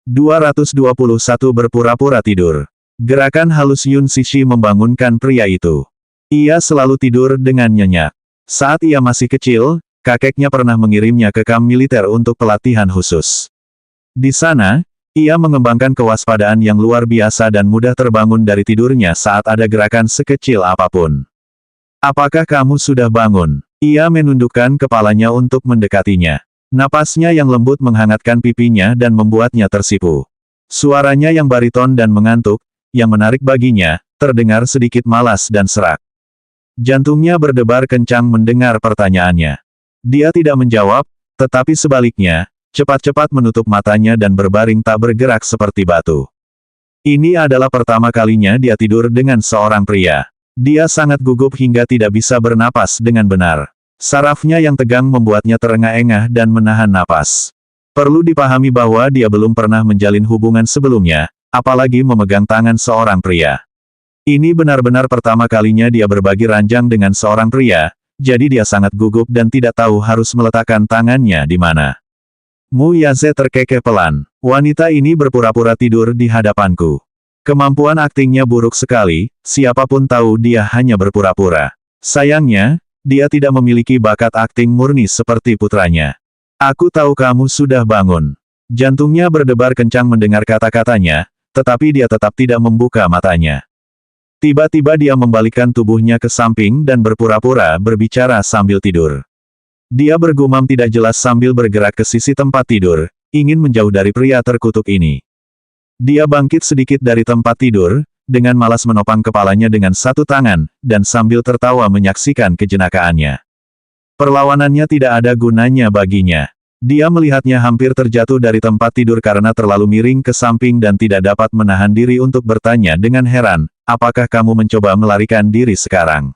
221 berpura-pura tidur. Gerakan halus Yun Sishi membangunkan pria itu. Ia selalu tidur dengan nyenyak. Saat ia masih kecil, kakeknya pernah mengirimnya ke kamp militer untuk pelatihan khusus. Di sana, ia mengembangkan kewaspadaan yang luar biasa dan mudah terbangun dari tidurnya saat ada gerakan sekecil apapun. Apakah kamu sudah bangun? Ia menundukkan kepalanya untuk mendekatinya. Napasnya yang lembut menghangatkan pipinya dan membuatnya tersipu. Suaranya yang bariton dan mengantuk, yang menarik baginya, terdengar sedikit malas dan serak. Jantungnya berdebar kencang mendengar pertanyaannya. Dia tidak menjawab, tetapi sebaliknya, cepat-cepat menutup matanya dan berbaring tak bergerak seperti batu. Ini adalah pertama kalinya dia tidur dengan seorang pria. Dia sangat gugup hingga tidak bisa bernapas dengan benar. Sarafnya yang tegang membuatnya terengah-engah dan menahan napas. Perlu dipahami bahwa dia belum pernah menjalin hubungan sebelumnya, apalagi memegang tangan seorang pria. Ini benar-benar pertama kalinya dia berbagi ranjang dengan seorang pria, jadi dia sangat gugup dan tidak tahu harus meletakkan tangannya di mana. Mu Yaze terkekeh pelan. Wanita ini berpura-pura tidur di hadapanku. Kemampuan aktingnya buruk sekali, siapapun tahu dia hanya berpura-pura. Sayangnya, dia tidak memiliki bakat akting murni seperti putranya. Aku tahu kamu sudah bangun. Jantungnya berdebar kencang mendengar kata-katanya, tetapi dia tetap tidak membuka matanya. Tiba-tiba dia membalikkan tubuhnya ke samping dan berpura-pura berbicara sambil tidur. Dia bergumam tidak jelas sambil bergerak ke sisi tempat tidur, ingin menjauh dari pria terkutuk ini. Dia bangkit sedikit dari tempat tidur, dengan malas menopang kepalanya dengan satu tangan, dan sambil tertawa menyaksikan kejenakaannya. Perlawanannya tidak ada gunanya baginya. Dia melihatnya hampir terjatuh dari tempat tidur karena terlalu miring ke samping dan tidak dapat menahan diri untuk bertanya dengan heran, apakah kamu mencoba melarikan diri sekarang?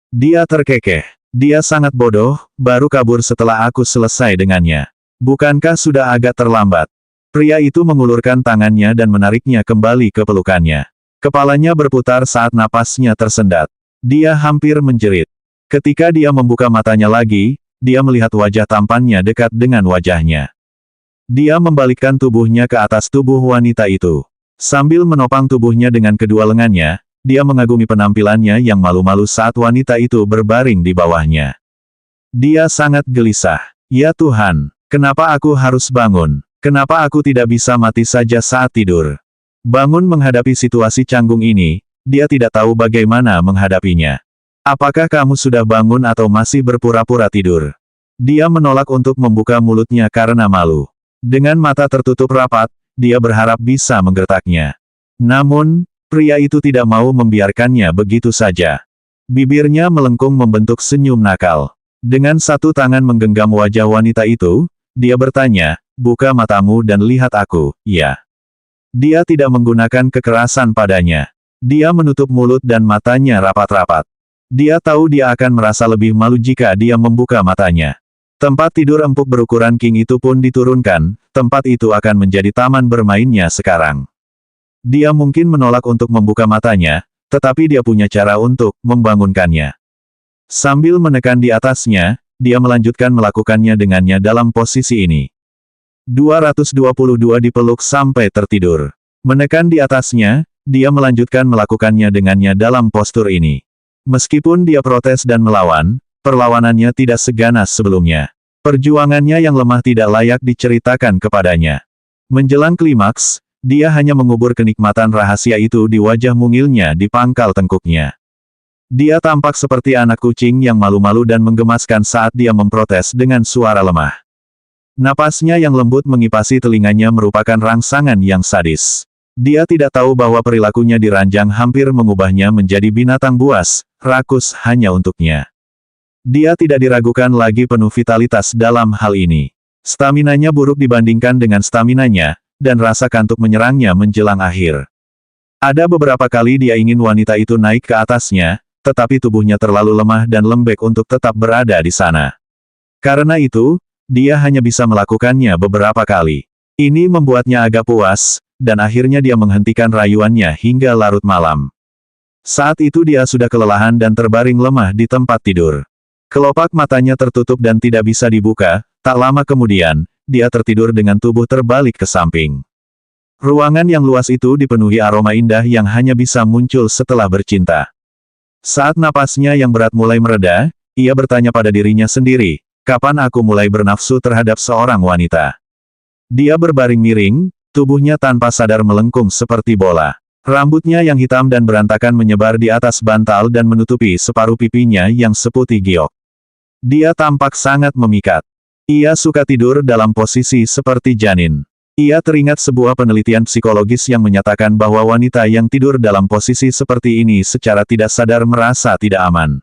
Dia terkekeh. Dia sangat bodoh, baru kabur setelah aku selesai dengannya. Bukankah sudah agak terlambat? Pria itu mengulurkan tangannya dan menariknya kembali ke pelukannya. Kepalanya berputar saat napasnya tersendat. Dia hampir menjerit. Ketika dia membuka matanya lagi, dia melihat wajah tampannya dekat dengan wajahnya. Dia membalikkan tubuhnya ke atas tubuh wanita itu. Sambil menopang tubuhnya dengan kedua lengannya, dia mengagumi penampilannya yang malu-malu saat wanita itu berbaring di bawahnya. Dia sangat gelisah. Ya Tuhan, kenapa aku harus bangun? Kenapa aku tidak bisa mati saja saat tidur? Bangun menghadapi situasi canggung ini, dia tidak tahu bagaimana menghadapinya. Apakah kamu sudah bangun atau masih berpura-pura tidur? Dia menolak untuk membuka mulutnya karena malu. Dengan mata tertutup rapat, dia berharap bisa menggertaknya. Namun, pria itu tidak mau membiarkannya begitu saja. Bibirnya melengkung membentuk senyum nakal. Dengan satu tangan menggenggam wajah wanita itu, dia bertanya, buka matamu dan lihat aku, ya. Dia tidak menggunakan kekerasan padanya. Dia menutup mulut dan matanya rapat-rapat. Dia tahu dia akan merasa lebih malu jika dia membuka matanya. Tempat tidur empuk berukuran king itu pun diturunkan, tempat itu akan menjadi taman bermainnya sekarang. Dia mungkin menolak untuk membuka matanya, tetapi dia punya cara untuk membangunkannya. Sambil menekan di atasnya, dia melanjutkan melakukannya dengannya dalam posisi ini. 222 dipeluk sampai tertidur. Menekan di atasnya, dia melanjutkan melakukannya dengannya dalam postur ini. Meskipun dia protes dan melawan, perlawanannya tidak seganas sebelumnya. Perjuangannya yang lemah tidak layak diceritakan kepadanya. Menjelang klimaks, dia hanya mengubur kenikmatan rahasia itu di wajah mungilnya di pangkal tengkuknya. Dia tampak seperti anak kucing yang malu-malu dan menggemaskan saat dia memprotes dengan suara lemah. Napasnya yang lembut mengipasi telinganya merupakan rangsangan yang sadis. Dia tidak tahu bahwa perilakunya diranjang hampir mengubahnya menjadi binatang buas, rakus hanya untuknya. Dia tidak diragukan lagi penuh vitalitas dalam hal ini. Staminanya buruk dibandingkan dengan staminanya, dan rasa kantuk menyerangnya menjelang akhir. Ada beberapa kali dia ingin wanita itu naik ke atasnya, tetapi tubuhnya terlalu lemah dan lembek untuk tetap berada di sana. Karena itu, dia hanya bisa melakukannya beberapa kali. Ini membuatnya agak puas, dan akhirnya dia menghentikan rayuannya hingga larut malam. Saat itu dia sudah kelelahan dan terbaring lemah di tempat tidur. Kelopak matanya tertutup dan tidak bisa dibuka, tak lama kemudian, dia tertidur dengan tubuh terbalik ke samping. Ruangan yang luas itu dipenuhi aroma indah yang hanya bisa muncul setelah bercinta. Saat napasnya yang berat mulai mereda, ia bertanya pada dirinya sendiri, kapan aku mulai bernafsu terhadap seorang wanita? Dia berbaring miring, tubuhnya tanpa sadar melengkung seperti bola. Rambutnya yang hitam dan berantakan menyebar di atas bantal dan menutupi separuh pipinya yang seputih giok. Dia tampak sangat memikat. Ia suka tidur dalam posisi seperti janin. Ia teringat sebuah penelitian psikologis yang menyatakan bahwa wanita yang tidur dalam posisi seperti ini secara tidak sadar merasa tidak aman.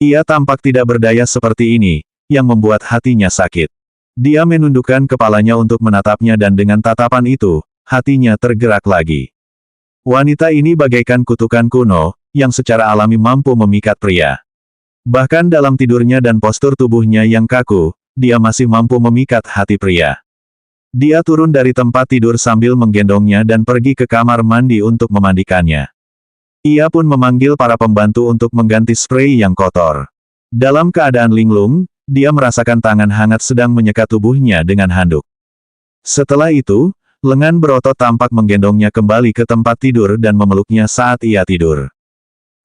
Ia tampak tidak berdaya seperti ini, yang membuat hatinya sakit. Dia menundukkan kepalanya untuk menatapnya dan dengan tatapan itu, hatinya tergerak lagi. Wanita ini bagaikan kutukan kuno, yang secara alami mampu memikat pria. Bahkan dalam tidurnya dan postur tubuhnya yang kaku, dia masih mampu memikat hati pria. Dia turun dari tempat tidur sambil menggendongnya dan pergi ke kamar mandi untuk memandikannya. Ia pun memanggil para pembantu untuk mengganti sprei yang kotor. Dalam keadaan linglung, dia merasakan tangan hangat sedang menyekat tubuhnya dengan handuk. Setelah itu, lengan berotot tampak menggendongnya kembali ke tempat tidur dan memeluknya saat ia tidur.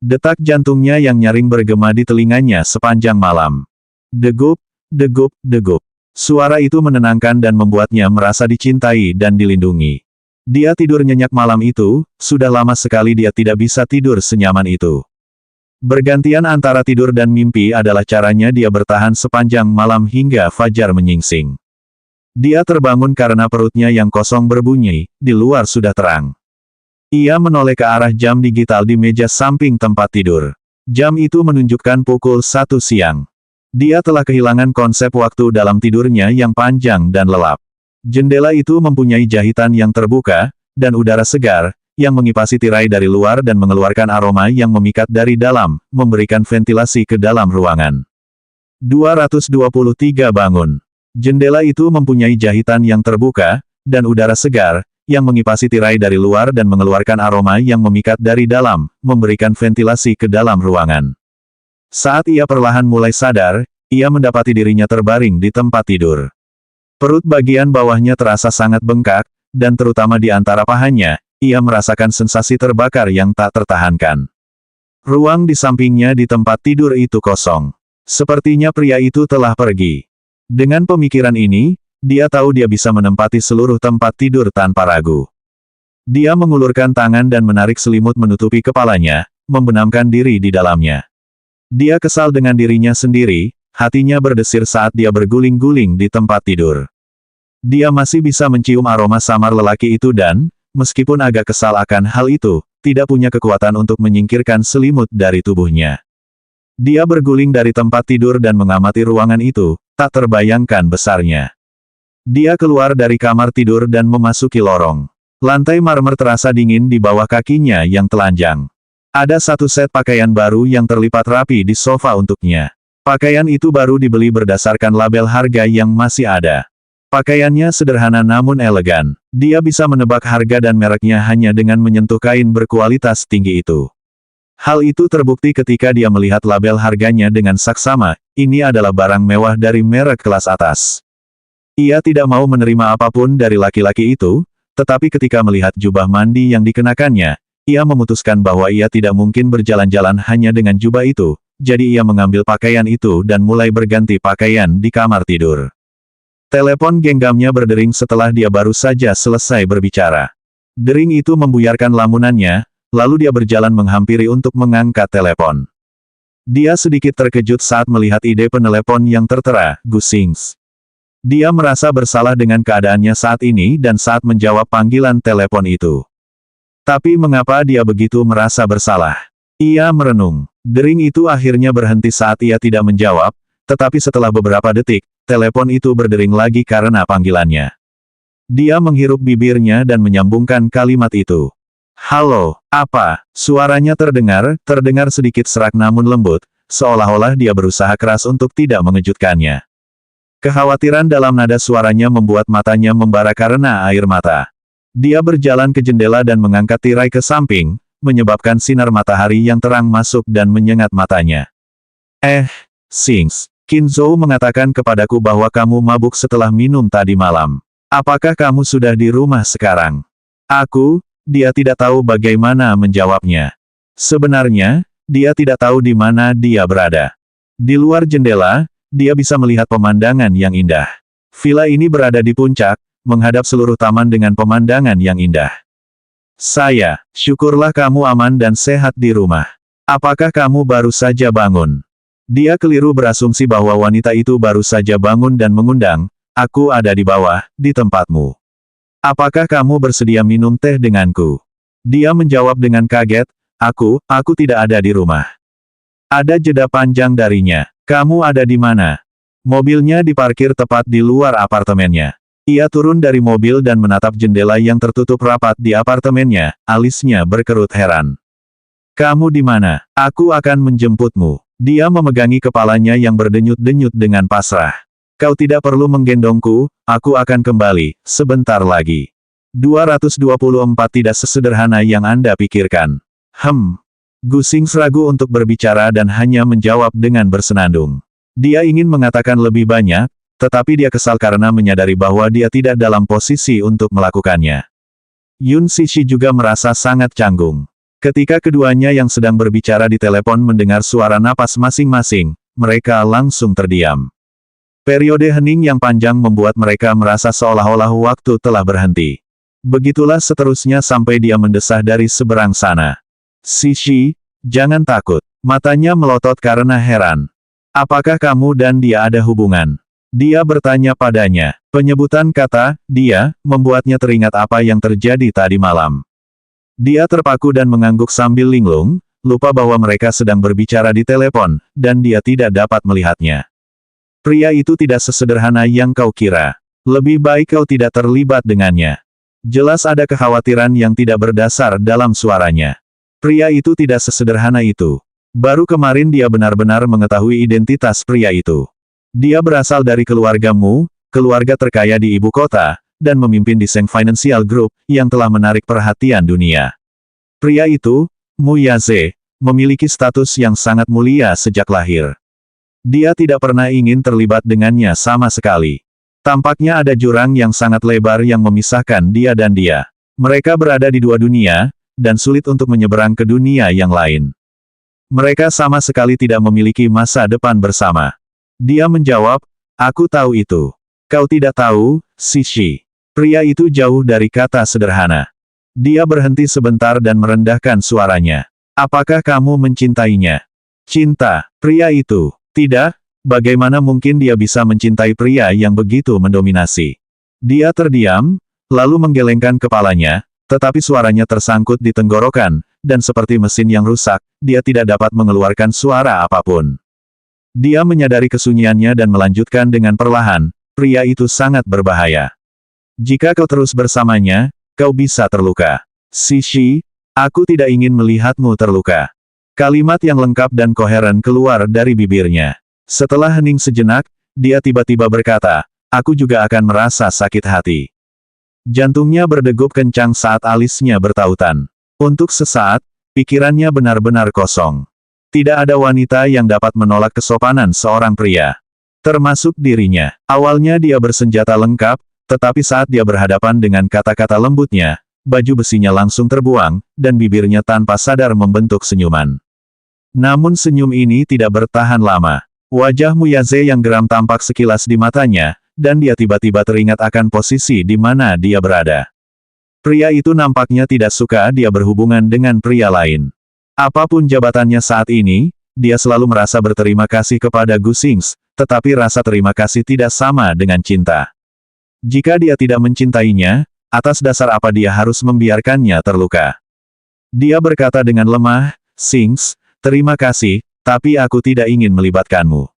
Detak jantungnya yang nyaring bergema di telinganya sepanjang malam. Degup, degup, degup. Suara itu menenangkan dan membuatnya merasa dicintai dan dilindungi. Dia tidur nyenyak malam itu, sudah lama sekali dia tidak bisa tidur senyaman itu. Bergantian antara tidur dan mimpi adalah caranya dia bertahan sepanjang malam hingga fajar menyingsing. Dia terbangun karena perutnya yang kosong berbunyi, di luar sudah terang. Ia menoleh ke arah jam digital di meja samping tempat tidur. Jam itu menunjukkan pukul 1 siang. Dia telah kehilangan konsep waktu dalam tidurnya yang panjang dan lelap. Jendela itu mempunyai jahitan yang terbuka, dan udara segar, yang mengipasi tirai dari luar dan mengeluarkan aroma yang memikat dari dalam, memberikan ventilasi ke dalam ruangan. 223 bangun. Jendela itu mempunyai jahitan yang terbuka, dan udara segar, yang mengipasi tirai dari luar dan mengeluarkan aroma yang memikat dari dalam, memberikan ventilasi ke dalam ruangan. Saat ia perlahan mulai sadar, ia mendapati dirinya terbaring di tempat tidur. Perut bagian bawahnya terasa sangat bengkak, dan terutama di antara pahanya, ia merasakan sensasi terbakar yang tak tertahankan. Ruang di sampingnya di tempat tidur itu kosong. Sepertinya pria itu telah pergi. Dengan pemikiran ini, dia tahu dia bisa menempati seluruh tempat tidur tanpa ragu. Dia mengulurkan tangan dan menarik selimut menutupi kepalanya, membenamkan diri di dalamnya. Dia kesal dengan dirinya sendiri, hatinya berdesir saat dia berguling-guling di tempat tidur. Dia masih bisa mencium aroma samar lelaki itu dan, meskipun agak kesal akan hal itu, tidak punya kekuatan untuk menyingkirkan selimut dari tubuhnya. Dia berguling dari tempat tidur dan mengamati ruangan itu, tak terbayangkan besarnya. Dia keluar dari kamar tidur dan memasuki lorong. Lantai marmer terasa dingin di bawah kakinya yang telanjang. Ada satu set pakaian baru yang terlipat rapi di sofa untuknya. Pakaian itu baru dibeli berdasarkan label harga yang masih ada. Pakaiannya sederhana namun elegan. Dia bisa menebak harga dan mereknya hanya dengan menyentuh kain berkualitas tinggi itu. Hal itu terbukti ketika dia melihat label harganya dengan saksama, ini adalah barang mewah dari merek kelas atas. Ia tidak mau menerima apapun dari laki-laki itu, tetapi ketika melihat jubah mandi yang dikenakannya, ia memutuskan bahwa ia tidak mungkin berjalan-jalan hanya dengan jubah itu, jadi ia mengambil pakaian itu dan mulai berganti pakaian di kamar tidur. Telepon genggamnya berdering setelah dia baru saja selesai berbicara. Dering itu membuyarkan lamunannya, lalu dia berjalan menghampiri untuk mengangkat telepon. Dia sedikit terkejut saat melihat ide penelepon yang tertera, Gusings. Dia merasa bersalah dengan keadaannya saat ini dan saat menjawab panggilan telepon itu. Tapi mengapa dia begitu merasa bersalah? Ia merenung. Dering itu akhirnya berhenti saat ia tidak menjawab, tetapi setelah beberapa detik, telepon itu berdering lagi karena panggilannya. Dia menghirup bibirnya dan menyambungkan kalimat itu. Halo, apa? Suaranya terdengar sedikit serak namun lembut, seolah-olah dia berusaha keras untuk tidak mengejutkannya. Kekhawatiran dalam nada suaranya membuat matanya membara karena air mata. Dia berjalan ke jendela dan mengangkat tirai ke samping, menyebabkan sinar matahari yang terang masuk dan menyengat matanya. Sings, Qin Zhou mengatakan kepadaku bahwa kamu mabuk setelah minum tadi malam. Apakah kamu sudah di rumah sekarang? Dia tidak tahu bagaimana menjawabnya. Sebenarnya, dia tidak tahu di mana dia berada. Di luar jendela, dia bisa melihat pemandangan yang indah. Villa ini berada di puncak, menghadap seluruh taman dengan pemandangan yang indah. Syukurlah kamu aman dan sehat di rumah. Apakah kamu baru saja bangun? Dia keliru berasumsi bahwa wanita itu baru saja bangun dan mengundang, aku ada di bawah, di tempatmu. Apakah kamu bersedia minum teh denganku? Dia menjawab dengan kaget, aku tidak ada di rumah. Ada jeda panjang darinya. Kamu ada di mana? Mobilnya diparkir tepat di luar apartemennya. Ia turun dari mobil dan menatap jendela yang tertutup rapat di apartemennya, alisnya berkerut heran. Kamu di mana? Aku akan menjemputmu. Dia memegangi kepalanya yang berdenyut-denyut dengan pasrah. Kau tidak perlu menggendongku, aku akan kembali, sebentar lagi. 224 tidak sesederhana yang Anda pikirkan. Gusings ragu untuk berbicara dan hanya menjawab dengan bersenandung. Dia ingin mengatakan lebih banyak, tetapi dia kesal karena menyadari bahwa dia tidak dalam posisi untuk melakukannya. Yun Sishi juga merasa sangat canggung. Ketika keduanya yang sedang berbicara di telepon mendengar suara napas masing-masing, mereka langsung terdiam. Periode hening yang panjang membuat mereka merasa seolah-olah waktu telah berhenti. Begitulah seterusnya sampai dia mendesah dari seberang sana. Sishi, jangan takut. Matanya melotot karena heran. Apakah kamu dan dia ada hubungan? Dia bertanya padanya. Penyebutan kata, dia, membuatnya teringat apa yang terjadi tadi malam. Dia terpaku dan mengangguk sambil linglung, lupa bahwa mereka sedang berbicara di telepon, dan dia tidak dapat melihatnya. Pria itu tidak sesederhana yang kau kira. Lebih baik kau tidak terlibat dengannya. Jelas ada kekhawatiran yang tidak berdasar dalam suaranya. Pria itu tidak sesederhana itu. Baru kemarin dia benar-benar mengetahui identitas pria itu. Dia berasal dari keluargamu, keluarga terkaya di ibu kota, dan memimpin di Seng Financial Group, yang telah menarik perhatian dunia. Pria itu, Mu Yaze, memiliki status yang sangat mulia sejak lahir. Dia tidak pernah ingin terlibat dengannya sama sekali. Tampaknya ada jurang yang sangat lebar yang memisahkan dia dan dia. Mereka berada di dua dunia, dan sulit untuk menyeberang ke dunia yang lain. Mereka sama sekali tidak memiliki masa depan bersama. Dia menjawab, aku tahu itu. Kau tidak tahu, Sishi. Pria itu jauh dari kata sederhana. Dia berhenti sebentar dan merendahkan suaranya. Apakah kamu mencintainya? Cinta, pria itu. Tidak, bagaimana mungkin dia bisa mencintai pria yang begitu mendominasi? Dia terdiam, lalu menggelengkan kepalanya, tetapi suaranya tersangkut di tenggorokan, dan seperti mesin yang rusak, dia tidak dapat mengeluarkan suara apapun. Dia menyadari kesunyiannya dan melanjutkan dengan perlahan, pria itu sangat berbahaya. Jika kau terus bersamanya, kau bisa terluka. Sishi, aku tidak ingin melihatmu terluka. Kalimat yang lengkap dan koheren keluar dari bibirnya. Setelah hening sejenak, dia tiba-tiba berkata, aku juga akan merasa sakit hati. Jantungnya berdegup kencang saat alisnya bertautan. Untuk sesaat, pikirannya benar-benar kosong. Tidak ada wanita yang dapat menolak kesopanan seorang pria. Termasuk dirinya. Awalnya dia bersenjata lengkap, tetapi saat dia berhadapan dengan kata-kata lembutnya, baju besinya langsung terbuang, dan bibirnya tanpa sadar membentuk senyuman. Namun senyum ini tidak bertahan lama. Wajah Mu Yaze yang geram tampak sekilas di matanya, dan dia tiba-tiba teringat akan posisi di mana dia berada. Pria itu nampaknya tidak suka dia berhubungan dengan pria lain. Apapun jabatannya saat ini, dia selalu merasa berterima kasih kepada Gusings, tetapi rasa terima kasih tidak sama dengan cinta. Jika dia tidak mencintainya, atas dasar apa dia harus membiarkannya terluka? Dia berkata dengan lemah, Sings, terima kasih, tapi aku tidak ingin melibatkanmu.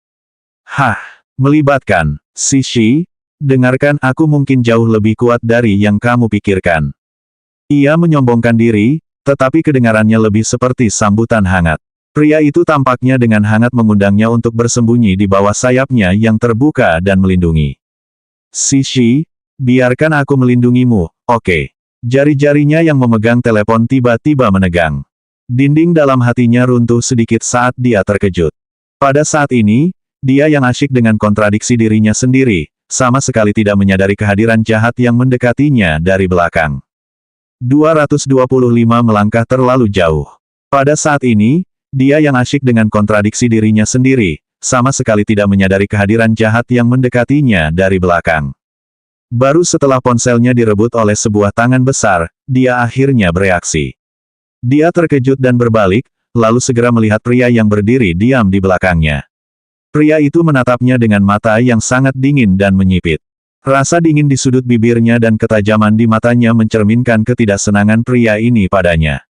Hah, melibatkan, Sishi? Dengarkan, aku mungkin jauh lebih kuat dari yang kamu pikirkan. Ia menyombongkan diri, tetapi kedengarannya lebih seperti sambutan hangat. Pria itu tampaknya dengan hangat mengundangnya untuk bersembunyi di bawah sayapnya yang terbuka dan melindungi. Sishi, biarkan aku melindungimu, oke. Jari-jarinya yang memegang telepon tiba-tiba menegang. Dinding dalam hatinya runtuh sedikit saat dia terkejut. Pada saat ini, dia yang asyik dengan kontradiksi dirinya sendiri, sama sekali tidak menyadari kehadiran jahat yang mendekatinya dari belakang. 225 melangkah terlalu jauh. Pada saat ini, dia yang asyik dengan kontradiksi dirinya sendiri, sama sekali tidak menyadari kehadiran jahat yang mendekatinya dari belakang. Baru setelah ponselnya direbut oleh sebuah tangan besar, dia akhirnya bereaksi. Dia terkejut dan berbalik, lalu segera melihat pria yang berdiri diam di belakangnya. Pria itu menatapnya dengan mata yang sangat dingin dan menyipit. Rasa dingin di sudut bibirnya dan ketajaman di matanya mencerminkan ketidaksenangan pria ini padanya.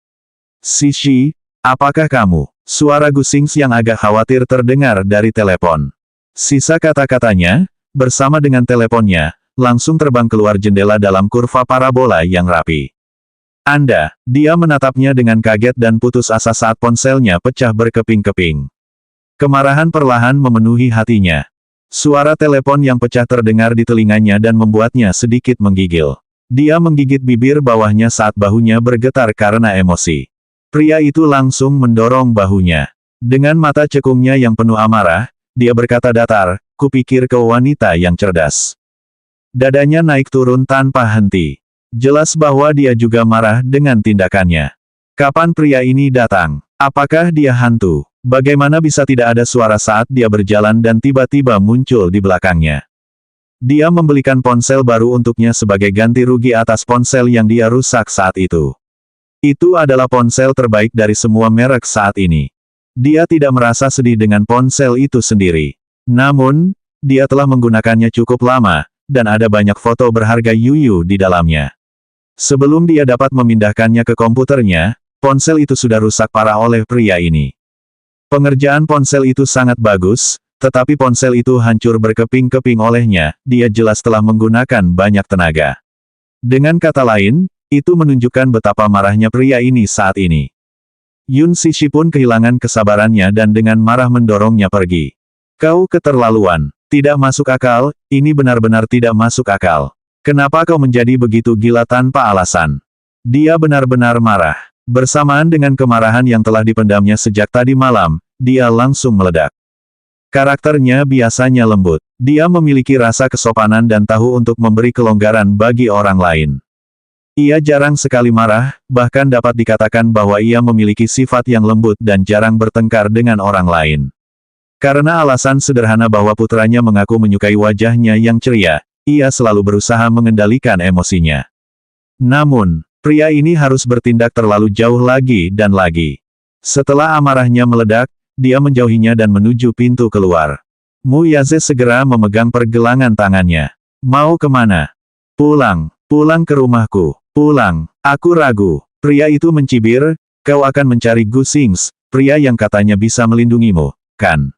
"Sishi, apakah kamu?" Suara Gu Xingzi yang agak khawatir terdengar dari telepon. Sisa kata-katanya, bersama dengan teleponnya, langsung terbang keluar jendela dalam kurva parabola yang rapi. "Anda," dia menatapnya dengan kaget dan putus asa saat ponselnya pecah berkeping-keping. Kemarahan perlahan memenuhi hatinya. Suara telepon yang pecah terdengar di telinganya dan membuatnya sedikit menggigil. Dia menggigit bibir bawahnya saat bahunya bergetar karena emosi. Pria itu langsung mendorong bahunya. Dengan mata cekungnya yang penuh amarah, dia berkata datar, "Kupikir kau wanita yang cerdas." Dadanya naik turun tanpa henti. Jelas bahwa dia juga marah dengan tindakannya. Kapan pria ini datang? Apakah dia hantu? Bagaimana bisa tidak ada suara saat dia berjalan dan tiba-tiba muncul di belakangnya? Dia membelikan ponsel baru untuknya sebagai ganti rugi atas ponsel yang dia rusak saat itu. Itu adalah ponsel terbaik dari semua merek saat ini. Dia tidak merasa sedih dengan ponsel itu sendiri. Namun, dia telah menggunakannya cukup lama, dan ada banyak foto berharga Yuyu di dalamnya. Sebelum dia dapat memindahkannya ke komputernya, ponsel itu sudah rusak parah oleh pria ini. Pengerjaan ponsel itu sangat bagus, tetapi ponsel itu hancur berkeping-keping olehnya, dia jelas telah menggunakan banyak tenaga. Dengan kata lain, itu menunjukkan betapa marahnya pria ini saat ini. Yun Sishi pun kehilangan kesabarannya dan dengan marah mendorongnya pergi. "Kau keterlaluan. Tidak masuk akal, ini benar-benar tidak masuk akal. Kenapa kau menjadi begitu gila tanpa alasan?" Dia benar-benar marah. Bersamaan dengan kemarahan yang telah dipendamnya sejak tadi malam, dia langsung meledak. Karakternya biasanya lembut. Dia memiliki rasa kesopanan dan tahu untuk memberi kelonggaran bagi orang lain. Ia jarang sekali marah, bahkan dapat dikatakan bahwa ia memiliki sifat yang lembut dan jarang bertengkar dengan orang lain. Karena alasan sederhana bahwa putranya mengaku menyukai wajahnya yang ceria, ia selalu berusaha mengendalikan emosinya. Namun, pria ini harus bertindak terlalu jauh lagi dan lagi. Setelah amarahnya meledak, dia menjauhinya dan menuju pintu keluar. Mu Yaze segera memegang pergelangan tangannya. "Mau kemana?" "Pulang. Pulang ke rumahku. Pulang. Aku ragu." Pria itu mencibir, "Kau akan mencari Gu Xingzi, pria yang katanya bisa melindungimu, kan?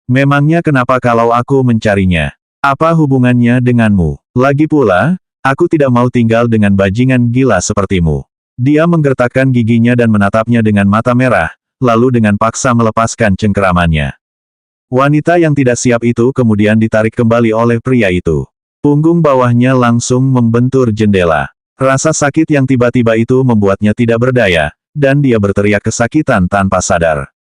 Memangnya kenapa kalau aku mencarinya? Apa hubungannya denganmu? Lagi pula, aku tidak mau tinggal dengan bajingan gila sepertimu." Dia menggertakkan giginya dan menatapnya dengan mata merah, lalu dengan paksa melepaskan cengkeramannya. Wanita yang tidak siap itu kemudian ditarik kembali oleh pria itu. Punggung bawahnya langsung membentur jendela. Rasa sakit yang tiba-tiba itu membuatnya tidak berdaya, dan dia berteriak kesakitan tanpa sadar.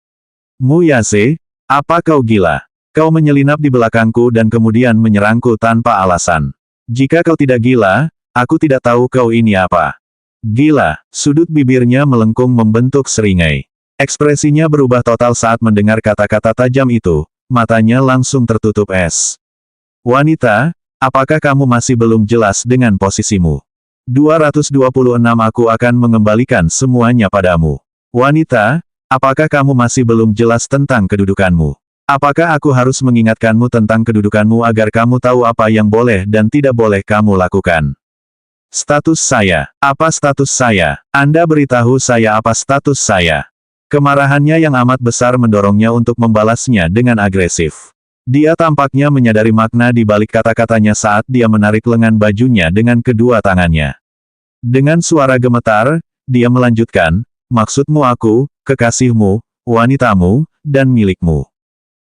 "Mu Yaze, apa kau gila? Kau menyelinap di belakangku dan kemudian menyerangku tanpa alasan. Jika kau tidak gila, aku tidak tahu kau ini apa." "Gila." Sudut bibirnya melengkung membentuk seringai. Ekspresinya berubah total saat mendengar kata-kata tajam itu, matanya langsung tertutup es. "Wanita, apakah kamu masih belum jelas dengan posisimu? 226 Aku akan mengembalikan semuanya padamu. Wanita, apakah kamu masih belum jelas tentang kedudukanmu? Apakah aku harus mengingatkanmu tentang kedudukanmu agar kamu tahu apa yang boleh dan tidak boleh kamu lakukan? Status saya. Apa status saya? Anda beritahu saya apa status saya." Kemarahannya yang amat besar mendorongnya untuk membalasnya dengan agresif. Dia tampaknya menyadari makna di balik kata-katanya saat dia menarik lengan bajunya dengan kedua tangannya. Dengan suara gemetar, dia melanjutkan, "Maksudmu aku, kekasihmu, wanitamu, dan milikmu.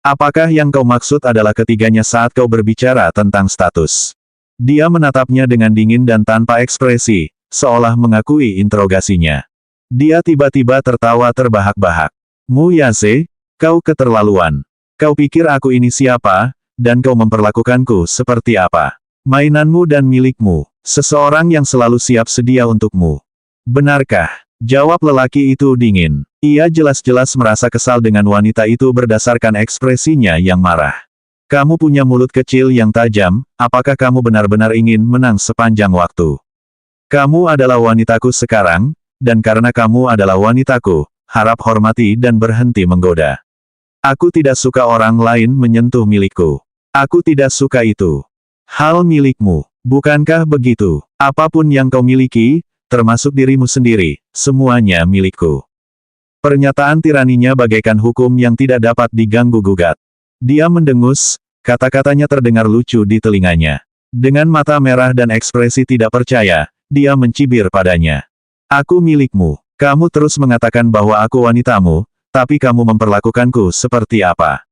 Apakah yang kau maksud adalah ketiganya saat kau berbicara tentang status?" Dia menatapnya dengan dingin dan tanpa ekspresi, seolah mengakui interogasinya. Dia tiba-tiba tertawa terbahak-bahak. "Mu Yaze, kau keterlaluan. Kau pikir aku ini siapa, dan kau memperlakukanku seperti apa? Mainanmu dan milikmu. Seseorang yang selalu siap sedia untukmu. Benarkah? Jawab lelaki itu dingin. Ia jelas-jelas merasa kesal dengan wanita itu berdasarkan ekspresinya yang marah. Kamu punya mulut kecil yang tajam, apakah kamu benar-benar ingin menang sepanjang waktu? Kamu adalah wanitaku sekarang, dan karena kamu adalah wanitaku, harap hormati dan berhenti menggoda. Aku tidak suka orang lain menyentuh milikku. Aku tidak suka itu. Hal milikmu, bukankah begitu? Apapun yang kau miliki, termasuk dirimu sendiri, semuanya milikku. Pernyataan tiraninya bagaikan hukum yang tidak dapat diganggu-gugat. Dia mendengus, kata-katanya terdengar lucu di telinganya. Dengan mata merah dan ekspresi tidak percaya, dia mencibir padanya. Aku milikmu. Kamu terus mengatakan bahwa aku wanitamu, tapi kamu memperlakukanku seperti apa?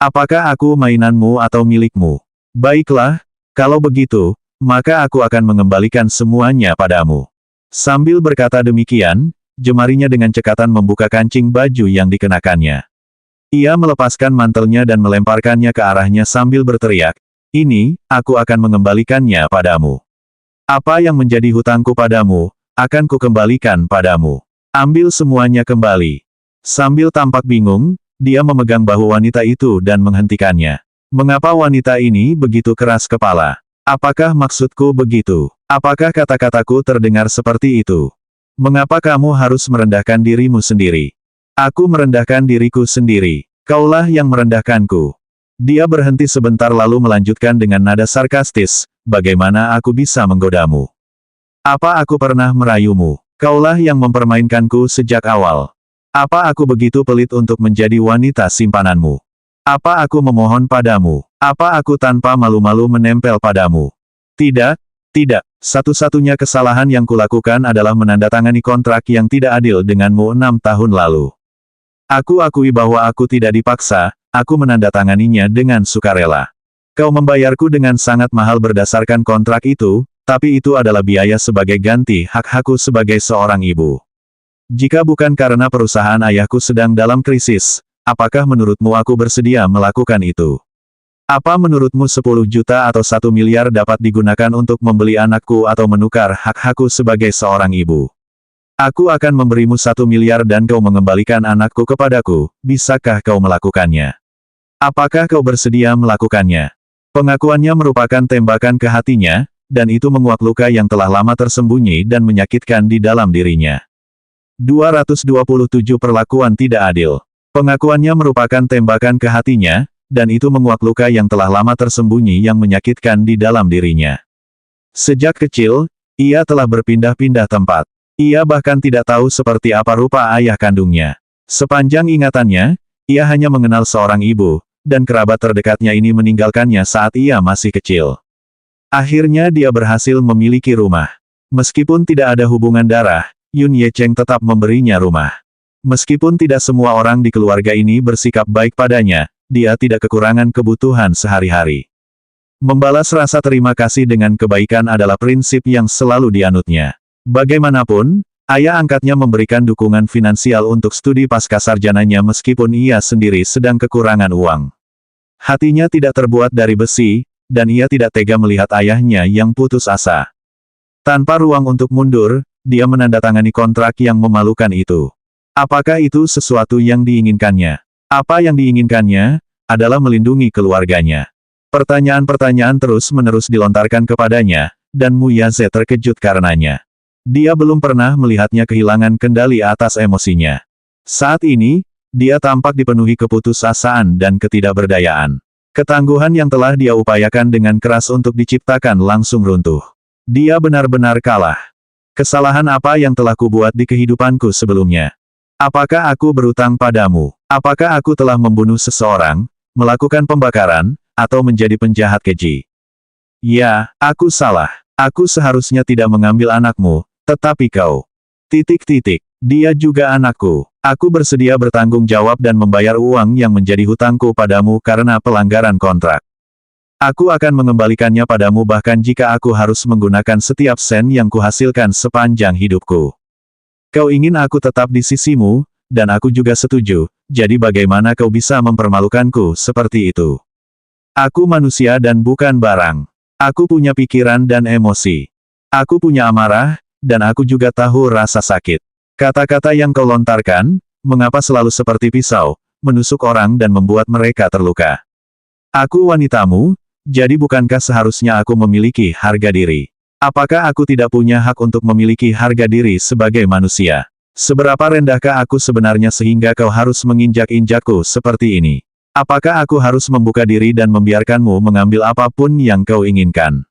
Apakah aku mainanmu atau milikmu? Baiklah, kalau begitu, maka aku akan mengembalikan semuanya padamu. Sambil berkata demikian, jemarinya dengan cekatan membuka kancing baju yang dikenakannya. Ia melepaskan mantelnya dan melemparkannya ke arahnya sambil berteriak, "Ini, aku akan mengembalikannya padamu. Apa yang menjadi hutangku padamu, akan kukembalikan padamu. Ambil semuanya kembali." Sambil tampak bingung, dia memegang bahu wanita itu dan menghentikannya. Mengapa wanita ini begitu keras kepala? Apakah maksudku begitu? Apakah kata-kataku terdengar seperti itu? Mengapa kamu harus merendahkan dirimu sendiri? Aku merendahkan diriku sendiri. Kaulah yang merendahkanku. Dia berhenti sebentar lalu melanjutkan dengan nada sarkastis, bagaimana aku bisa menggodamu? Apa aku pernah merayumu? Kaulah yang mempermainkanku sejak awal. Apa aku begitu pelit untuk menjadi wanita simpananmu? Apa aku memohon padamu? Apa aku tanpa malu-malu menempel padamu? Tidak, tidak. Satu-satunya kesalahan yang kulakukan adalah menandatangani kontrak yang tidak adil denganmu 6 tahun lalu. Aku akui bahwa aku tidak dipaksa, aku menandatanganinya dengan sukarela. Kau membayarku dengan sangat mahal berdasarkan kontrak itu, tapi itu adalah biaya sebagai ganti hak-hakku sebagai seorang ibu. Jika bukan karena perusahaan ayahku sedang dalam krisis, apakah menurutmu aku bersedia melakukan itu? Apa menurutmu 10 juta atau 1 miliar dapat digunakan untuk membeli anakku atau menukar hak-hakku sebagai seorang ibu? Aku akan memberimu 1 miliar dan kau mengembalikan anakku kepadaku, bisakah kau melakukannya? Apakah kau bersedia melakukannya? Pengakuannya merupakan tembakan ke hatinya, dan itu menguak luka yang telah lama tersembunyi dan menyakitkan di dalam dirinya. 227 Perlakuan tidak adil. Pengakuannya merupakan tembakan ke hatinya, dan itu menguak luka yang telah lama tersembunyi yang menyakitkan di dalam dirinya. Sejak kecil, ia telah berpindah-pindah tempat. Ia bahkan tidak tahu seperti apa rupa ayah kandungnya. Sepanjang ingatannya, ia hanya mengenal seorang ibu, dan kerabat terdekatnya ini meninggalkannya saat ia masih kecil. Akhirnya dia berhasil memiliki rumah. Meskipun tidak ada hubungan darah, Yun Yecheng tetap memberinya rumah. Meskipun tidak semua orang di keluarga ini bersikap baik padanya, dia tidak kekurangan kebutuhan sehari-hari. Membalas rasa terima kasih dengan kebaikan adalah prinsip yang selalu dianutnya. Bagaimanapun, ayah angkatnya memberikan dukungan finansial untuk studi pascasarjananya meskipun ia sendiri sedang kekurangan uang. Hatinya tidak terbuat dari besi, dan ia tidak tega melihat ayahnya yang putus asa. Tanpa ruang untuk mundur, dia menandatangani kontrak yang memalukan itu. Apakah itu sesuatu yang diinginkannya? Apa yang diinginkannya, adalah melindungi keluarganya. Pertanyaan-pertanyaan terus-menerus dilontarkan kepadanya, dan Mu Yaze terkejut karenanya. Dia belum pernah melihatnya kehilangan kendali atas emosinya. Saat ini, dia tampak dipenuhi keputusasaan dan ketidakberdayaan. Ketangguhan yang telah dia upayakan dengan keras untuk diciptakan langsung runtuh. Dia benar-benar kalah. Kesalahan apa yang telah kubuat di kehidupanku sebelumnya? Apakah aku berutang padamu? Apakah aku telah membunuh seseorang, melakukan pembakaran, atau menjadi penjahat keji? Ya, aku salah. Aku seharusnya tidak mengambil anakmu, tetapi kau. Dia juga anakku. Aku bersedia bertanggung jawab dan membayar uang yang menjadi hutangku padamu karena pelanggaran kontrak. Aku akan mengembalikannya padamu bahkan jika aku harus menggunakan setiap sen yang kuhasilkan sepanjang hidupku. Kau ingin aku tetap di sisimu, dan aku juga setuju, jadi bagaimana kau bisa mempermalukanku seperti itu? Aku manusia dan bukan barang. Aku punya pikiran dan emosi. Aku punya amarah, dan aku juga tahu rasa sakit. Kata-kata yang kau lontarkan, mengapa selalu seperti pisau, menusuk orang dan membuat mereka terluka. Aku wanitamu, jadi bukankah seharusnya aku memiliki harga diri? Apakah aku tidak punya hak untuk memiliki harga diri sebagai manusia? Seberapa rendahkah aku sebenarnya sehingga kau harus menginjak-injakku seperti ini? Apakah aku harus membuka diri dan membiarkanmu mengambil apapun yang kau inginkan?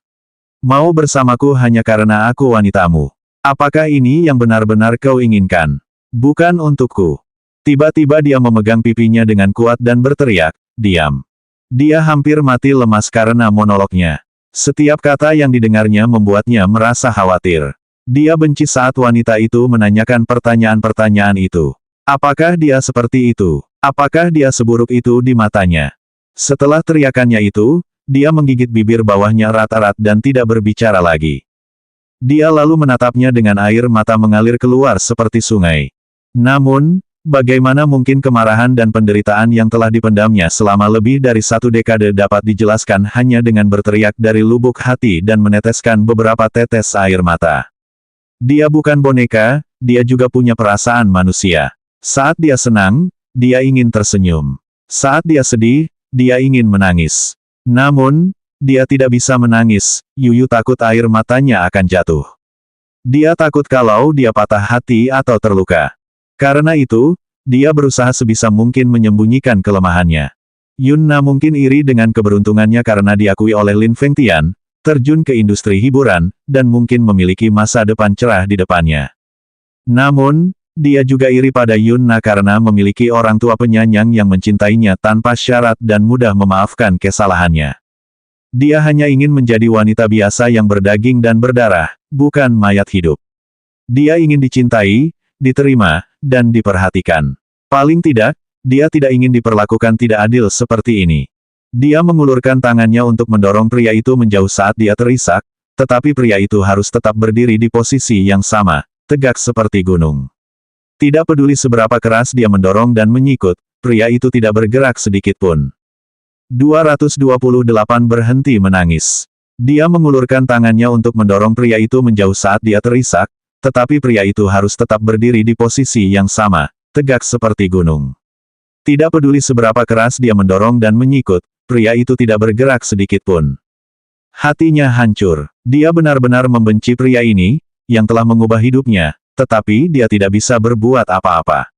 Mau bersamaku hanya karena aku wanitamu? Apakah ini yang benar-benar kau inginkan? Bukan untukku. Tiba-tiba dia memegang pipinya dengan kuat dan berteriak, "Diam." Dia hampir mati lemas karena monolognya. Setiap kata yang didengarnya membuatnya merasa khawatir. Dia benci saat wanita itu menanyakan pertanyaan-pertanyaan itu. Apakah dia seperti itu? Apakah dia seburuk itu di matanya? Setelah teriakannya itu, dia menggigit bibir bawahnya erat-erat dan tidak berbicara lagi. Dia lalu menatapnya dengan air mata mengalir keluar seperti sungai. Namun, bagaimana mungkin kemarahan dan penderitaan yang telah dipendamnya selama lebih dari 1 dekade dapat dijelaskan hanya dengan berteriak dari lubuk hati dan meneteskan beberapa tetes air mata. Dia bukan boneka, dia juga punya perasaan manusia. Saat dia senang, dia ingin tersenyum. Saat dia sedih, dia ingin menangis. Namun, dia tidak bisa menangis, Yuyu takut air matanya akan jatuh. Dia takut kalau dia patah hati atau terluka. Karena itu, dia berusaha sebisa mungkin menyembunyikan kelemahannya. Yunna mungkin iri dengan keberuntungannya karena diakui oleh Lin Fengtian, terjun ke industri hiburan, dan mungkin memiliki masa depan cerah di depannya. Namun, dia juga iri pada Yunna karena memiliki orang tua penyayang yang mencintainya tanpa syarat dan mudah memaafkan kesalahannya. Dia hanya ingin menjadi wanita biasa yang berdaging dan berdarah, bukan mayat hidup. Dia ingin dicintai, diterima, dan diperhatikan. Paling tidak, dia tidak ingin diperlakukan tidak adil seperti ini. Dia mengulurkan tangannya untuk mendorong pria itu menjauh saat dia terisak, tetapi pria itu harus tetap berdiri di posisi yang sama, tegak seperti gunung. Tidak peduli seberapa keras dia mendorong dan menyikut, pria itu tidak bergerak sedikit pun. 228 berhenti menangis. Dia mengulurkan tangannya untuk mendorong pria itu menjauh saat dia terisak, tetapi pria itu harus tetap berdiri di posisi yang sama, tegak seperti gunung. Tidak peduli seberapa keras dia mendorong dan menyikut, pria itu tidak bergerak sedikit pun. Hatinya hancur. Dia benar-benar membenci pria ini, yang telah mengubah hidupnya, tetapi dia tidak bisa berbuat apa-apa.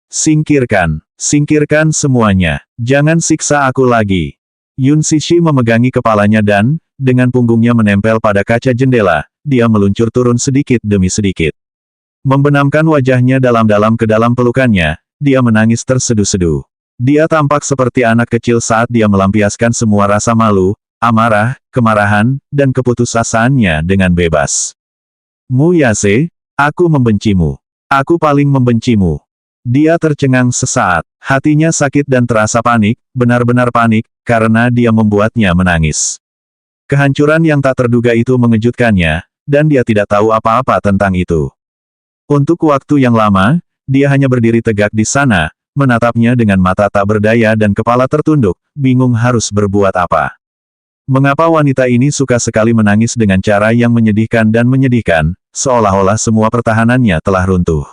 Singkirkan, singkirkan semuanya. Jangan siksa aku lagi. Yun Sishi memegangi kepalanya dan, dengan punggungnya menempel pada kaca jendela, dia meluncur turun sedikit demi sedikit. Membenamkan wajahnya dalam-dalam ke dalam pelukannya, dia menangis terseduh-seduh. Dia tampak seperti anak kecil saat dia melampiaskan semua rasa malu, amarah, kemarahan, dan keputusasaannya dengan bebas. Mu Yase, aku membencimu. Aku paling membencimu. Dia tercengang sesaat. Hatinya sakit dan terasa panik, benar-benar panik, karena dia membuatnya menangis. Kehancuran yang tak terduga itu mengejutkannya, dan dia tidak tahu apa-apa tentang itu. Untuk waktu yang lama, dia hanya berdiri tegak di sana, menatapnya dengan mata tak berdaya dan kepala tertunduk, bingung harus berbuat apa. Mengapa wanita ini suka sekali menangis dengan cara yang menyedihkan dan menyedihkan, seolah-olah semua pertahanannya telah runtuh.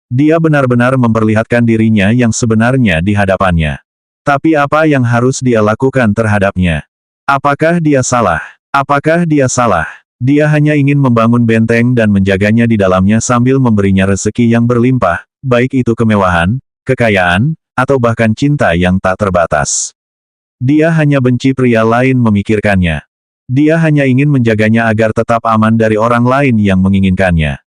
Dia benar-benar memperlihatkan dirinya yang sebenarnya di hadapannya. Tapi apa yang harus dia lakukan terhadapnya? Apakah dia salah? Apakah dia salah? Dia hanya ingin membangun benteng dan menjaganya di dalamnya sambil memberinya rezeki yang berlimpah, baik itu kemewahan, kekayaan, atau bahkan cinta yang tak terbatas. Dia hanya benci pria lain memikirkannya. Dia hanya ingin menjaganya agar tetap aman dari orang lain yang menginginkannya.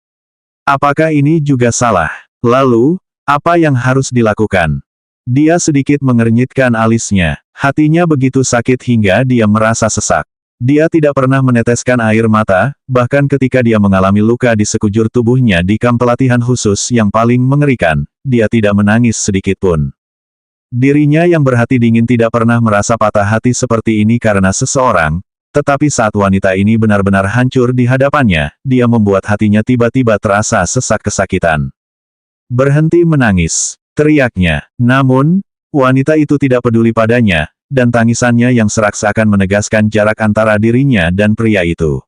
Apakah ini juga salah? Lalu, apa yang harus dilakukan? Dia sedikit mengernyitkan alisnya. Hatinya begitu sakit hingga dia merasa sesak. Dia tidak pernah meneteskan air mata, bahkan ketika dia mengalami luka di sekujur tubuhnya di kamp pelatihan khusus yang paling mengerikan, dia tidak menangis sedikit pun. Dirinya yang berhati dingin tidak pernah merasa patah hati seperti ini karena seseorang, tetapi saat wanita ini benar-benar hancur di hadapannya, dia membuat hatinya tiba-tiba terasa sesak kesakitan. Berhenti menangis, teriaknya. Namun, wanita itu tidak peduli padanya, dan tangisannya yang serak seakan menegaskan jarak antara dirinya dan pria itu.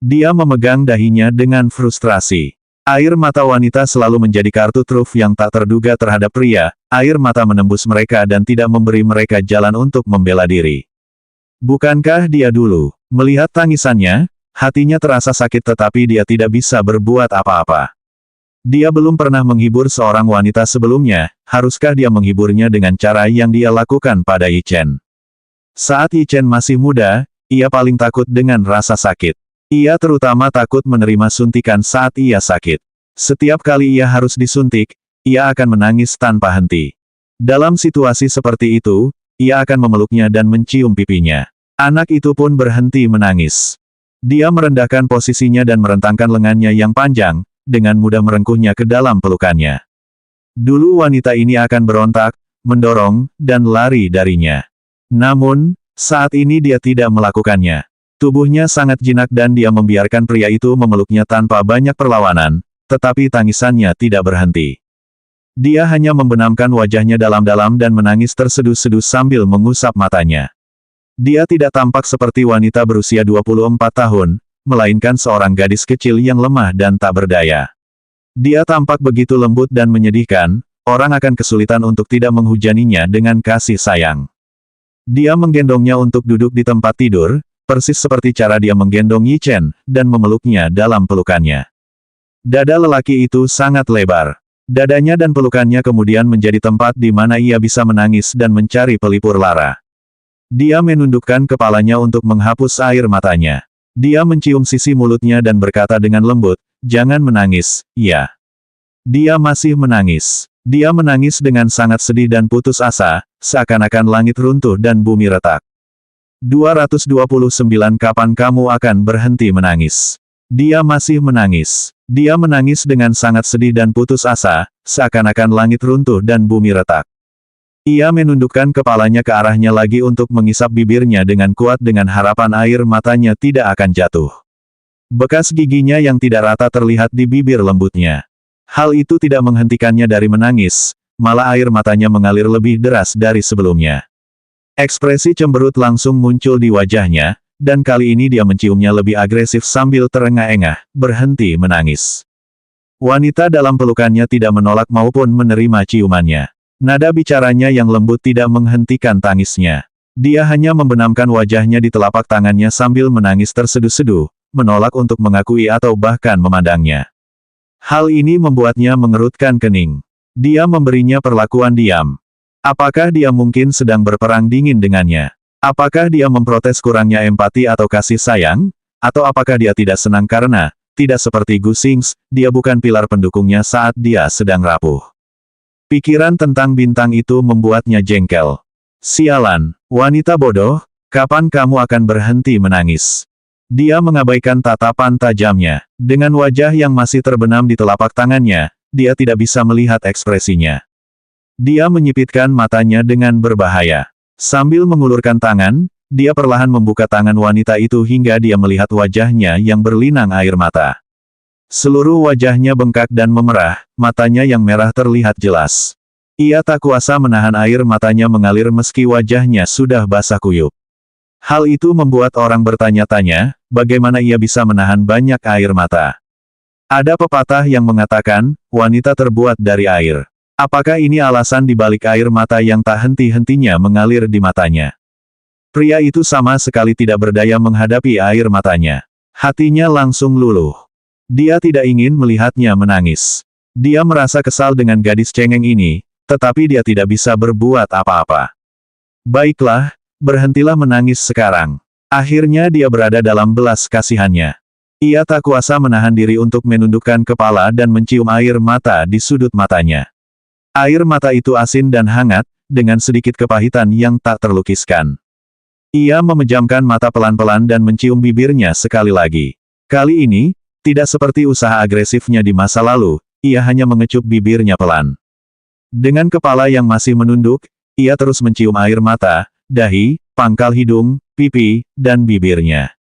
Dia memegang dahinya dengan frustrasi. Air mata wanita selalu menjadi kartu truf yang tak terduga terhadap pria, air mata menembus mereka dan tidak memberi mereka jalan untuk membela diri. Bukankah dia dulu? Melihat tangisannya, hatinya terasa sakit tetapi dia tidak bisa berbuat apa-apa. Dia belum pernah menghibur seorang wanita sebelumnya, haruskah dia menghiburnya dengan cara yang dia lakukan pada Yi Chen? Saat Yi Chen masih muda, ia paling takut dengan rasa sakit. Ia terutama takut menerima suntikan saat ia sakit. Setiap kali ia harus disuntik, ia akan menangis tanpa henti. Dalam situasi seperti itu, ia akan memeluknya dan mencium pipinya. Anak itu pun berhenti menangis. Dia merendahkan posisinya dan merentangkan lengannya yang panjang, dengan mudah merengkuhnya ke dalam pelukannya. Dulu wanita ini akan berontak, mendorong, dan lari darinya. Namun, saat ini dia tidak melakukannya. Tubuhnya sangat jinak dan dia membiarkan pria itu memeluknya tanpa banyak perlawanan, tetapi tangisannya tidak berhenti. Dia hanya membenamkan wajahnya dalam-dalam dan menangis terseduh-seduh sambil mengusap matanya. Dia tidak tampak seperti wanita berusia 24 tahun, melainkan seorang gadis kecil yang lemah dan tak berdaya. Dia tampak begitu lembut dan menyedihkan, orang akan kesulitan untuk tidak menghujaninya dengan kasih sayang. Dia menggendongnya untuk duduk di tempat tidur, persis seperti cara dia menggendong Yi Chen, dan memeluknya dalam pelukannya. Dada lelaki itu sangat lebar. Dadanya dan pelukannya kemudian menjadi tempat di mana ia bisa menangis dan mencari pelipur lara. Dia menundukkan kepalanya untuk menghapus air matanya. Dia mencium sisi mulutnya dan berkata dengan lembut, "Jangan menangis, ya." Dia masih menangis. Dia menangis dengan sangat sedih dan putus asa, seakan-akan langit runtuh dan bumi retak. 229 Kapan kamu akan berhenti menangis? Dia masih menangis. Dia menangis dengan sangat sedih dan putus asa, seakan-akan langit runtuh dan bumi retak. Ia menundukkan kepalanya ke arahnya lagi untuk mengisap bibirnya dengan kuat dengan harapan air matanya tidak akan jatuh. Bekas giginya yang tidak rata terlihat di bibir lembutnya. Hal itu tidak menghentikannya dari menangis, malah air matanya mengalir lebih deras dari sebelumnya. Ekspresi cemberut langsung muncul di wajahnya, dan kali ini dia menciumnya lebih agresif sambil terengah-engah, berhenti menangis. Wanita dalam pelukannya tidak menolak maupun menerima ciumannya. Nada bicaranya yang lembut tidak menghentikan tangisnya. Dia hanya membenamkan wajahnya di telapak tangannya sambil menangis terseduh-seduh, menolak untuk mengakui atau bahkan memandangnya. Hal ini membuatnya mengerutkan kening. Dia memberinya perlakuan diam. Apakah dia mungkin sedang berperang dingin dengannya? Apakah dia memprotes kurangnya empati atau kasih sayang? Atau apakah dia tidak senang karena, tidak seperti Gu Xingzi, dia bukan pilar pendukungnya saat dia sedang rapuh? Pikiran tentang bintang itu membuatnya jengkel. Sialan, wanita bodoh, kapan kamu akan berhenti menangis? Dia mengabaikan tatapan tajamnya. Dengan wajah yang masih terbenam di telapak tangannya, dia tidak bisa melihat ekspresinya. Dia menyipitkan matanya dengan berbahaya. Sambil mengulurkan tangan, dia perlahan membuka tangan wanita itu hingga dia melihat wajahnya yang berlinang air mata. Seluruh wajahnya bengkak dan memerah, matanya yang merah terlihat jelas. Ia tak kuasa menahan air matanya mengalir meski wajahnya sudah basah kuyup. Hal itu membuat orang bertanya-tanya, bagaimana ia bisa menahan banyak air mata. Ada pepatah yang mengatakan, wanita terbuat dari air. Apakah ini alasan di balik air mata yang tak henti-hentinya mengalir di matanya? Pria itu sama sekali tidak berdaya menghadapi air matanya. Hatinya langsung luluh. Dia tidak ingin melihatnya menangis. Dia merasa kesal dengan gadis cengeng ini, tetapi dia tidak bisa berbuat apa-apa. Baiklah, berhentilah menangis sekarang. Akhirnya dia berada dalam belas kasihannya. Ia tak kuasa menahan diri untuk menundukkan kepala dan mencium air mata di sudut matanya. Air mata itu asin dan hangat, dengan sedikit kepahitan yang tak terlukiskan. Ia memejamkan mata pelan-pelan dan mencium bibirnya sekali lagi. Kali ini, tidak seperti usaha agresifnya di masa lalu, ia hanya mengecup bibirnya pelan. Dengan kepala yang masih menunduk, ia terus mencium air mata, dahi, pangkal hidung, pipi, dan bibirnya.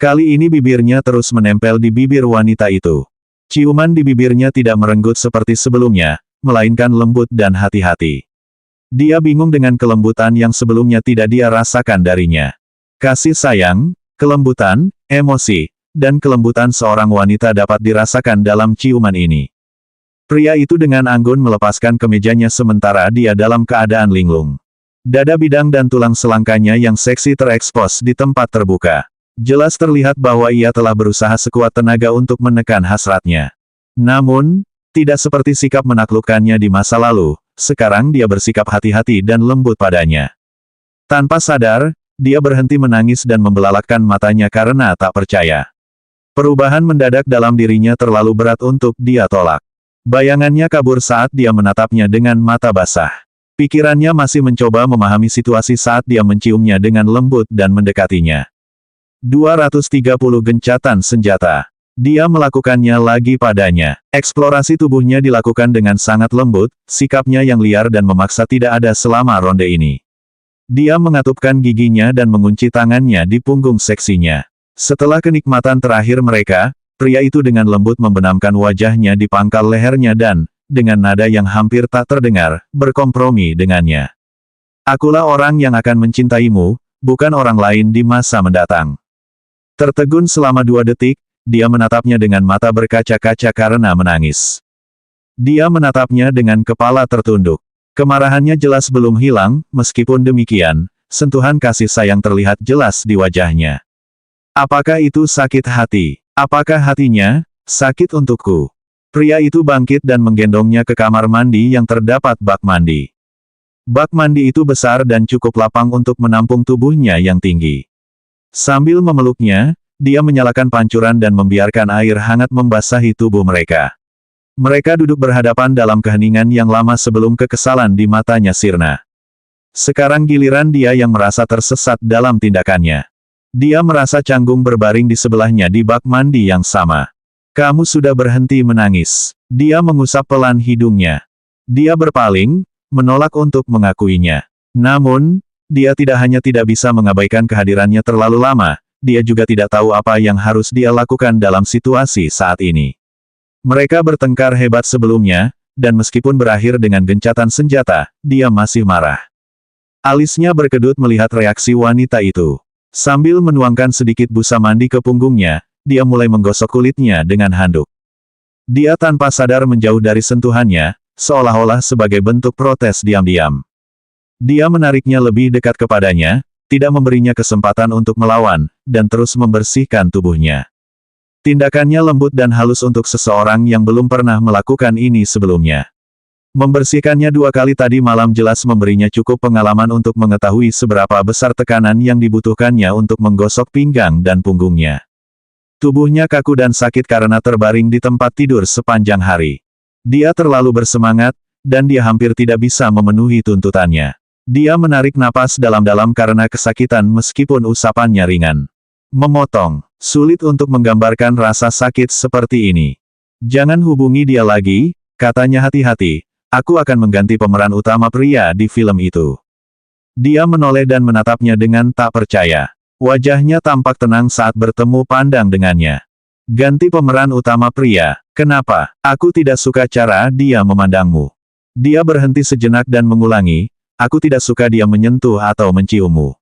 Kali ini bibirnya terus menempel di bibir wanita itu. Ciuman di bibirnya tidak merenggut seperti sebelumnya, melainkan lembut dan hati-hati. Dia bingung dengan kelembutan yang sebelumnya tidak dia rasakan darinya. Kasih sayang, kelembutan, emosi, dan kelembutan seorang wanita dapat dirasakan dalam ciuman ini. Pria itu dengan anggun melepaskan kemejanya sementara dia dalam keadaan linglung. Dada bidang dan tulang selangkanya yang seksi terekspos di tempat terbuka. Jelas terlihat bahwa ia telah berusaha sekuat tenaga untuk menekan hasratnya. Namun, tidak seperti sikap menaklukkannya di masa lalu, sekarang dia bersikap hati-hati dan lembut padanya. Tanpa sadar, dia berhenti menangis dan membelalakkan matanya karena tak percaya. Perubahan mendadak dalam dirinya terlalu berat untuk dia tolak. Bayangannya kabur saat dia menatapnya dengan mata basah. Pikirannya masih mencoba memahami situasi saat dia menciumnya dengan lembut dan mendekatinya. 230 gencatan senjata. Dia melakukannya lagi padanya. Eksplorasi tubuhnya dilakukan dengan sangat lembut, sikapnya yang liar dan memaksa tidak ada selama ronde ini. Dia mengatupkan giginya dan mengunci tangannya di punggung seksinya. Setelah kenikmatan terakhir mereka, pria itu dengan lembut membenamkan wajahnya di pangkal lehernya dan, dengan nada yang hampir tak terdengar, berkompromi dengannya. Akulah orang yang akan mencintaimu, bukan orang lain di masa mendatang. Tertegun selama 2 detik, dia menatapnya dengan mata berkaca-kaca karena menangis. Dia menatapnya dengan kepala tertunduk. Kemarahannya jelas belum hilang, meskipun demikian, sentuhan kasih sayang terlihat jelas di wajahnya. Apakah itu sakit hati? Apakah hatinya sakit untukku? Pria itu bangkit dan menggendongnya ke kamar mandi yang terdapat bak mandi. Bak mandi itu besar dan cukup lapang untuk menampung tubuhnya yang tinggi. Sambil memeluknya, dia menyalakan pancuran dan membiarkan air hangat membasahi tubuh mereka. Mereka duduk berhadapan dalam keheningan yang lama sebelum kekesalan di matanya sirna. Sekarang giliran dia yang merasa tersesat dalam tindakannya. Dia merasa canggung berbaring di sebelahnya di bak mandi yang sama. Kamu sudah berhenti menangis. Dia mengusap pelan hidungnya. Dia berpaling, menolak untuk mengakuinya. Namun, dia tidak hanya tidak bisa mengabaikan kehadirannya terlalu lama, dia juga tidak tahu apa yang harus dia lakukan dalam situasi saat ini. Mereka bertengkar hebat sebelumnya, dan meskipun berakhir dengan gencatan senjata, dia masih marah. Alisnya berkedut melihat reaksi wanita itu. Sambil menuangkan sedikit busa mandi ke punggungnya, dia mulai menggosok kulitnya dengan handuk. Dia tanpa sadar menjauh dari sentuhannya, seolah-olah sebagai bentuk protes diam-diam. Dia menariknya lebih dekat kepadanya, tidak memberinya kesempatan untuk melawan, dan terus membersihkan tubuhnya. Tindakannya lembut dan halus untuk seseorang yang belum pernah melakukan ini sebelumnya. Membersihkannya 2 kali tadi malam jelas memberinya cukup pengalaman untuk mengetahui seberapa besar tekanan yang dibutuhkannya untuk menggosok pinggang dan punggungnya. Tubuhnya kaku dan sakit karena terbaring di tempat tidur sepanjang hari. Dia terlalu bersemangat, dan dia hampir tidak bisa memenuhi tuntutannya. Dia menarik napas dalam-dalam karena kesakitan meskipun usapannya ringan. Memotong. Sulit untuk menggambarkan rasa sakit seperti ini. Jangan hubungi dia lagi, katanya hati-hati. Aku akan mengganti pemeran utama pria di film itu. Dia menoleh dan menatapnya dengan tak percaya. Wajahnya tampak tenang saat bertemu pandang dengannya. Ganti pemeran utama pria, kenapa? Aku tidak suka cara dia memandangmu. Dia berhenti sejenak dan mengulangi, aku tidak suka dia menyentuh atau menciummu.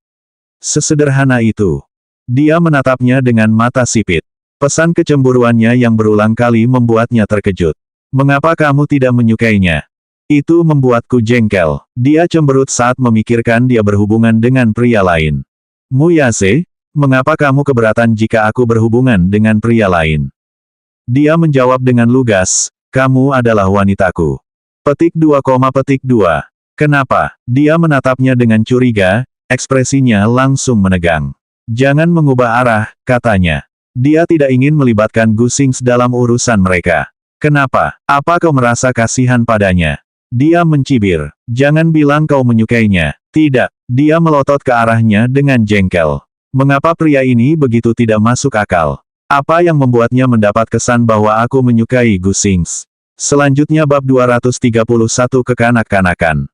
Sesederhana itu. Dia menatapnya dengan mata sipit. Pesan kecemburuannya yang berulang kali membuatnya terkejut. Mengapa kamu tidak menyukainya? Itu membuatku jengkel. Dia cemberut saat memikirkan dia berhubungan dengan pria lain. Muyase, mengapa kamu keberatan jika aku berhubungan dengan pria lain? Dia menjawab dengan lugas, kamu adalah wanitaku. Petik 2, petik 2. Kenapa? Dia menatapnya dengan curiga, ekspresinya langsung menegang. Jangan mengubah arah, katanya. Dia tidak ingin melibatkan Gusings dalam urusan mereka. Kenapa? Apa kau merasa kasihan padanya? Dia mencibir. Jangan bilang kau menyukainya. Tidak. Dia melotot ke arahnya dengan jengkel. Mengapa pria ini begitu tidak masuk akal? Apa yang membuatnya mendapat kesan bahwa aku menyukai Gusings? Selanjutnya bab 231 kekanak-kanakan.